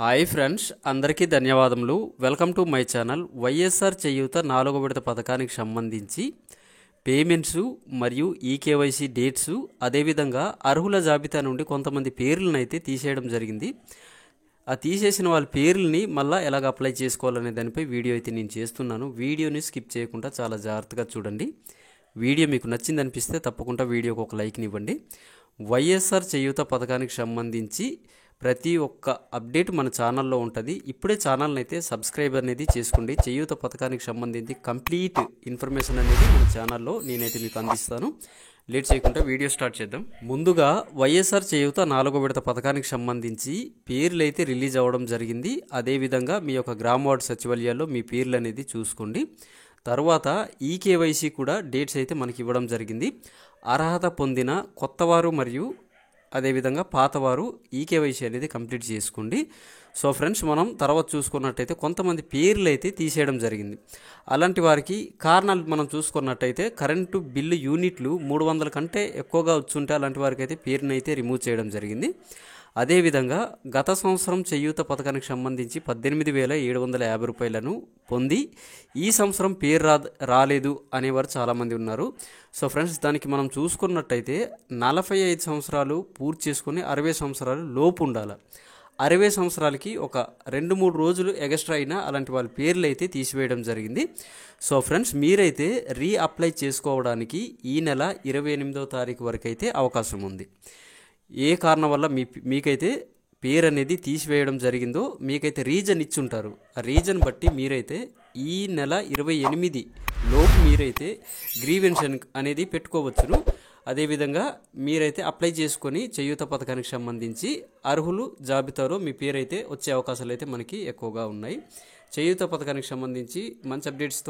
Hi friends, అందరికీ ధన్యవాదములు. Welcome to my channel. YSR చేయూత 4వ విడత పథకానికి సంబంధించి పేమెంట్స్ మరియు ఈకేవైసీ డేట్స్, అదేవిధంగా అర్హుల జాబితా నుండి కొంతమంది పేర్లను అయితే తీసేయడం జరిగింది. ఆ తీసేసిన వాళ్ళ పేర్లని మళ్ళీ ఎలాగ అప్లై చేసుకోవాలనే దానిపై వీడియో అయితే నేను చేస్తున్నాను. వీడియోని స్కిప్ చేయకుండా చాలా జాగ్రత్తగా చూడండి. వీడియో మీకు నచ్చింది అనిపిస్తే తప్పకుండా వీడియోకి ఒక లైక్ని ఇవ్వండి. వైఎస్ఆర్ చేయూత పథకానికి సంబంధించి ప్రతి ఒక్క అప్డేట్ మన ఛానల్లో ఉంటుంది. ఇప్పుడే ఛానల్ని అయితే సబ్స్క్రైబ్ అనేది చేసుకోండి. చేయూత పథకానికి సంబంధించి కంప్లీట్ ఇన్ఫర్మేషన్ అనేది మన ఛానల్లో నేనైతే మీకు అందిస్తాను. లేట్ చేయకుండా వీడియో స్టార్ట్ చేద్దాం. ముందుగా వైఎస్ఆర్ చేయూత 4వ విడత పథకానికి సంబంధించి పేర్లు అయితే రిలీజ్ అవ్వడం జరిగింది. అదేవిధంగా మీ యొక్క గ్రామ వార్డు సచివాలయాల్లో మీ పేర్లు అనేది చూసుకోండి. తర్వాత ఈకేవైసీ కూడా డేట్స్ అయితే మనకి ఇవ్వడం జరిగింది. అర్హత పొందిన కొత్తవారు మరియు అదేవిధంగా పాతవారు ఈకేవైసీ అనేది కంప్లీట్ చేసుకోండి. సో ఫ్రెండ్స్, మనం తర్వాత చూసుకున్నట్టయితే కొంతమంది పేర్లు అయితే తీసేయడం జరిగింది. అలాంటి వారికి కారణాలు మనం చూసుకున్నట్టయితే కరెంటు బిల్లు యూనిట్లు 300 కంటే ఎక్కువగా వచ్చుంటే అలాంటి వారికి అయితే పేరుని అయితే రిమూవ్ చేయడం జరిగింది. అదేవిధంగా గత సంవత్సరం చేయూత పథకానికి సంబంధించి 18,750 రూపాయలను పొంది ఈ సంవత్సరం పేరు రాలేదు అనేవారు చాలామంది ఉన్నారు. సో ఫ్రెండ్స్, దానికి మనం చూసుకున్నట్టయితే 45 సంవత్సరాలు పూర్తి చేసుకుని 60 సంవత్సరాలు లోపు ఉండాలి. 60 సంవత్సరాలకి ఒక 2-3 రోజులు ఎక్స్ట్రా అయినా అలాంటి వాళ్ళ పేర్లు అయితే తీసివేయడం జరిగింది. సో ఫ్రెండ్స్, మీరైతే అప్లై చేసుకోవడానికి ఈ నెల 28వ తారీఖు వరకు అయితే అవకాశం ఉంది. ఏ కారణం వల్ల మీకైతే పేరు అనేది తీసివేయడం జరిగిందో మీకైతే రీజన్ ఇచ్చుంటారు. ఆ రీజన్ బట్టి మీరైతే ఈ నెల 28 లోపు మీరైతే గ్రీవెన్షన్ అనేది పెట్టుకోవచ్చును. అదేవిధంగా మీరైతే అప్లై చేసుకొని చేయూత పథకానికి సంబంధించి అర్హులు జాబితాలో మీ పేరు అయితే వచ్చే అవకాశాలు అయితే మనకి ఎక్కువగా ఉన్నాయి. చేయూత పథకానికి సంబంధించి మంచి అప్డేట్స్తో